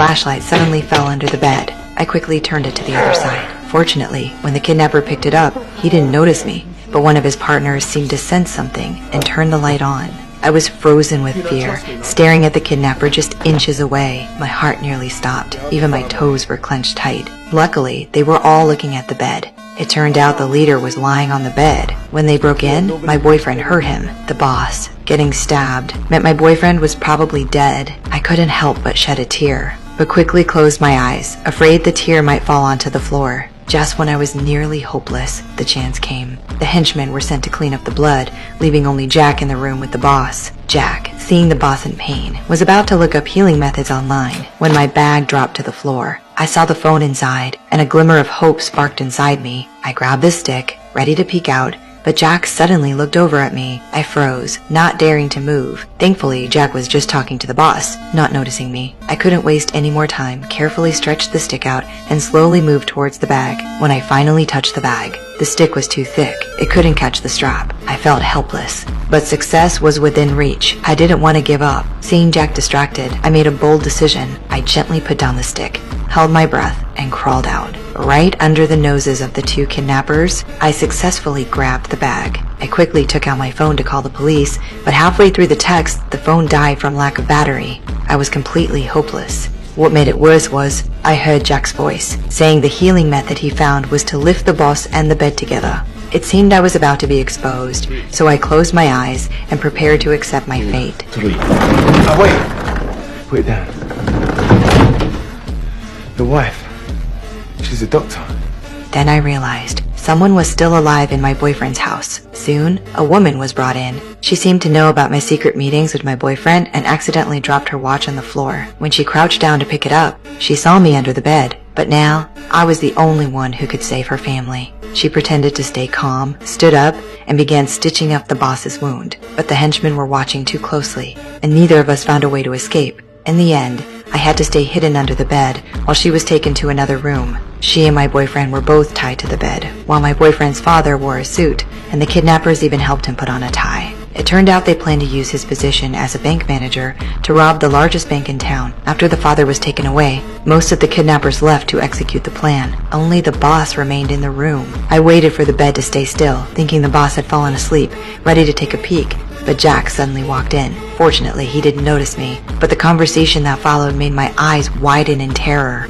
flashlight suddenly fell under the bed. I quickly turned it to the other side. Fortunately, when the kidnapper picked it up, he didn't notice me, but one of his partners seemed to sense something and turned the light on. I was frozen with fear, staring at the kidnapper just inches away. My heart nearly stopped. Even my toes were clenched tight. Luckily, they were all looking at the bed. It turned out the leader was lying on the bed. When they broke in, my boyfriend hurt him. The boss, getting stabbed, meant my boyfriend was probably dead. I couldn't help but shed a tear, but quickly closed my eyes, afraid the tear might fall onto the floor. Just when I was nearly hopeless, the chance came. The henchmen were sent to clean up the blood, leaving only Jack in the room with the boss. Jack, seeing the boss in pain, was about to look up healing methods online when my bag dropped to the floor. I saw the phone inside, and a glimmer of hope sparked inside me. I grabbed the stick, ready to peek out, but Jack suddenly looked over at me. I froze, not daring to move. Thankfully, Jack was just talking to the boss, not noticing me. I couldn't waste any more time, carefully stretched the stick out, and slowly moved towards the bag. When I finally touched the bag, the stick was too thick. It couldn't catch the strap. I felt helpless, but success was within reach. I didn't want to give up. Seeing Jack distracted, I made a bold decision. I gently put down the stick, held my breath, and crawled out. Right under the noses of the two kidnappers, I successfully grabbed the bag. I quickly took out my phone to call the police, but halfway through the text, the phone died from lack of battery. I was completely hopeless. What made it worse was, I heard Jack's voice, saying the healing method he found was to lift the boss and the bed together. It seemed I was about to be exposed, so I closed my eyes and prepared to accept my fate. 3. Wait. Put it down. The wife. She's a doctor. Then I realized someone was still alive in my boyfriend's house. Soon, a woman was brought in. She seemed to know about my secret meetings with my boyfriend and accidentally dropped her watch on the floor. When she crouched down to pick it up, she saw me under the bed. But now, I was the only one who could save her family. She pretended to stay calm, stood up, and began stitching up the boss's wound. But the henchmen were watching too closely, and neither of us found a way to escape. In the end, I had to stay hidden under the bed while she was taken to another room. She and my boyfriend were both tied to the bed, while my boyfriend's father wore a suit, and the kidnappers even helped him put on a tie. It turned out they planned to use his position as a bank manager to rob the largest bank in town. After the father was taken away, most of the kidnappers left to execute the plan. Only the boss remained in the room. I waited for the bed to stay still, thinking the boss had fallen asleep, ready to take a peek. But Jack suddenly walked in. Fortunately, he didn't notice me, but the conversation that followed made my eyes widen in terror.